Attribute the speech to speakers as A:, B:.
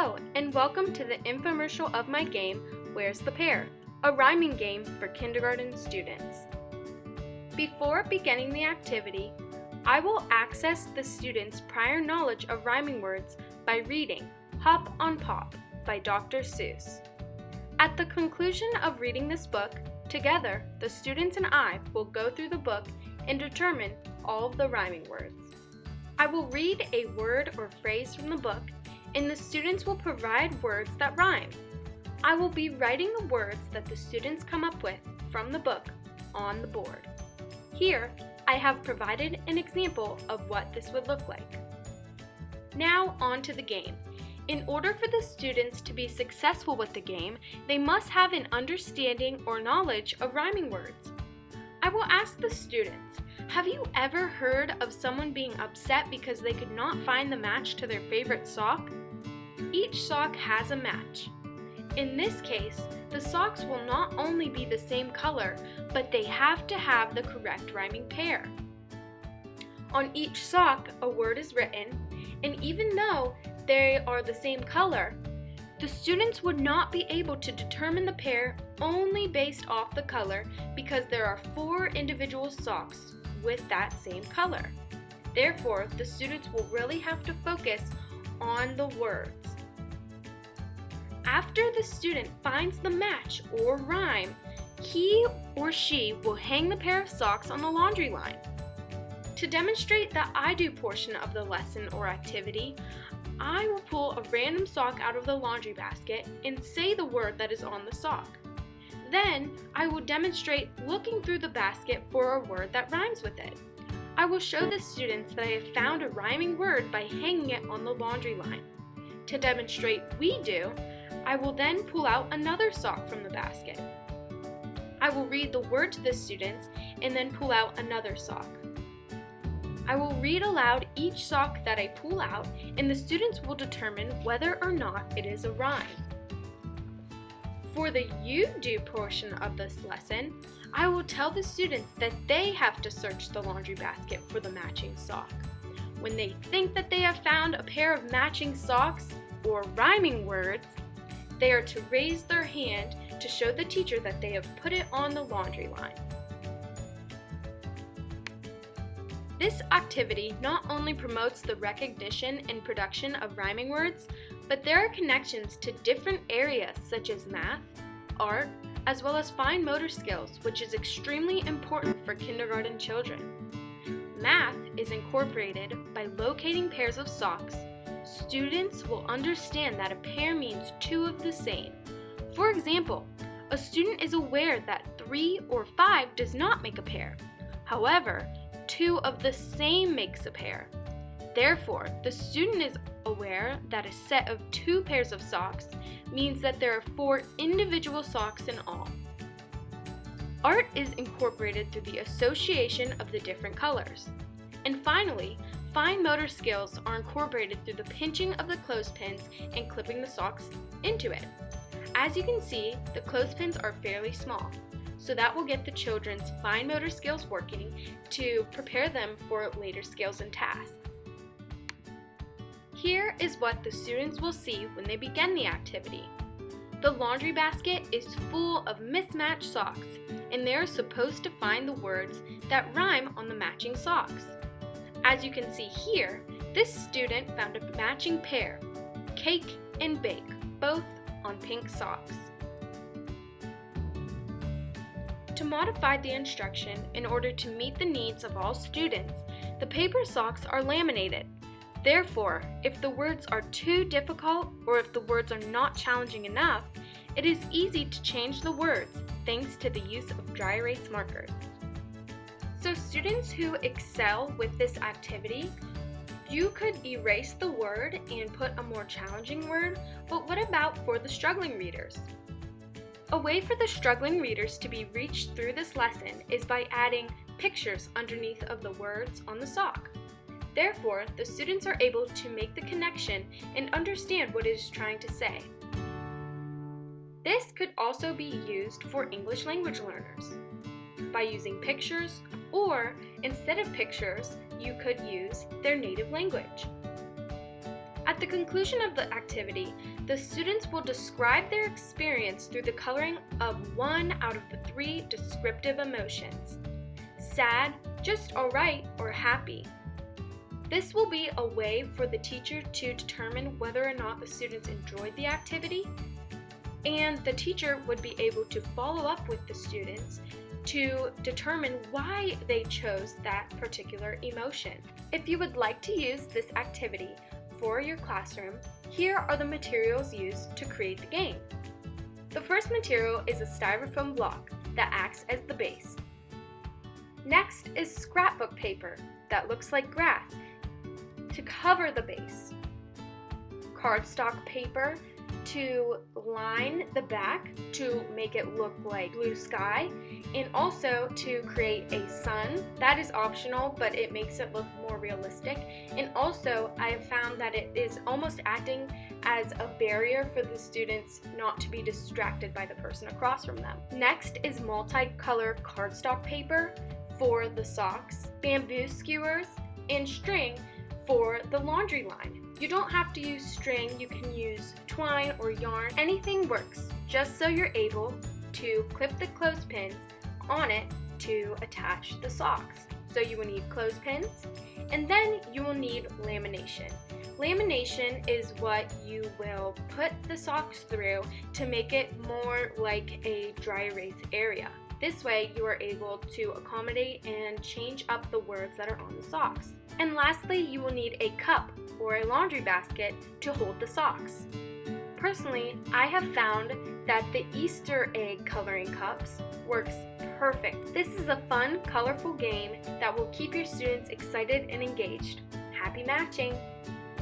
A: Hello, and welcome to the infomercial of my game, Where's the Pear? A rhyming game for kindergarten students. Before beginning the activity, I will access the students' prior knowledge of rhyming words by reading Hop on Pop by Dr. Seuss. At the conclusion of reading this book, together, the students and I will go through the book and determine all of the rhyming words. I will read a word or phrase from the book, and the students will provide words that rhyme. I will be writing the words that the students come up with from the book on the board. Here, I have provided an example of what this would look like. Now on to the game. In order for the students to be successful with the game, they must have an understanding or knowledge of rhyming words. I will ask the students, have you ever heard of someone being upset because they could not find the match to their favorite sock? Each sock has a match. In this case, the socks will not only be the same color, but they have to have the correct rhyming pair. On each sock, a word is written, and even though they are the same color, the students would not be able to determine the pair only based off the color because there are 4 individual socks with that same color. Therefore, the students will really have to focus on the words. After the student finds the match or rhyme, he or she will hang the pair of socks on the laundry line. To demonstrate the I do portion of the lesson or activity, I will pull a random sock out of the laundry basket and say the word that is on the sock. Then, I will demonstrate looking through the basket for a word that rhymes with it. I will show the students that I have found a rhyming word by hanging it on the laundry line. To demonstrate we do, I will then pull out another sock from the basket. I will read the word to the students and then pull out another sock. I will read aloud each sock that I pull out, and the students will determine whether or not it is a rhyme. For the you do portion of this lesson, I will tell the students that they have to search the laundry basket for the matching sock. When they think that they have found a pair of matching socks or rhyming words, they are to raise their hand to show the teacher that they have put it on the laundry line. This activity not only promotes the recognition and production of rhyming words, but there are connections to different areas such as math, art, as well as fine motor skills, which is extremely important for kindergarten children. Math is incorporated by locating pairs of socks. Students will understand that a pair means 2 of the same. For example, a student is aware that 3 or 5 does not make a pair. However, 2 of the same makes a pair. Therefore, the student is aware that a set of 2 pairs of socks means that there are 4 individual socks in all. Art is incorporated through the association of the different colors. And finally, fine motor skills are incorporated through the pinching of the clothespins and clipping the socks into it. As you can see, the clothespins are fairly small, so that will get the children's fine motor skills working to prepare them for later skills and tasks. Here is what the students will see when they begin the activity. The laundry basket is full of mismatched socks, and they are supposed to find the words that rhyme on the matching socks. As you can see here, this student found a matching pair, cake and bake, both on pink socks. To modify the instruction in order to meet the needs of all students, the paper socks are laminated. Therefore, if the words are too difficult or if the words are not challenging enough, it is easy to change the words thanks to the use of dry erase markers. So students who excel with this activity, you could erase the word and put a more challenging word, but what about for the struggling readers? A way for the struggling readers to be reached through this lesson is by adding pictures underneath of the words on the sock. Therefore, the students are able to make the connection and understand what it is trying to say. This could also be used for English language learners by using pictures, or instead of pictures, you could use their native language. At At the conclusion of the activity, the students will describe their experience through the coloring of one out of the 3 descriptive emotions: sad, just alright, or happy. This will be a way for the teacher to determine whether or not the students enjoyed the activity, and the teacher would be able to follow up with the students to determine why they chose that particular emotion. If you would like to use this activity for your classroom, here are the materials used to create the game. The first material is a styrofoam block that acts as the base. Next is scrapbook paper that looks like grass to cover the base. Cardstock paper to line the back to make it look like blue sky, and also to create a sun. That is optional, but it makes it look more realistic. And also, I have found that it is almost acting as a barrier for the students not to be distracted by the person across from them. Next is multicolor cardstock paper for the socks, bamboo skewers, and string for the laundry line. You don't have to use string, you can use twine or yarn. Anything works, just so you're able to clip the clothespins on it to attach the socks. So you will need clothespins, and then you will need lamination. Lamination is what you will put the socks through to make it more like a dry erase area. This way you are able to accommodate and change up the words that are on the socks. And lastly, you will need a cup or a laundry basket to hold the socks. Personally, I have found that the Easter egg coloring cups works perfect. This is a fun, colorful game that will keep your students excited and engaged. Happy matching!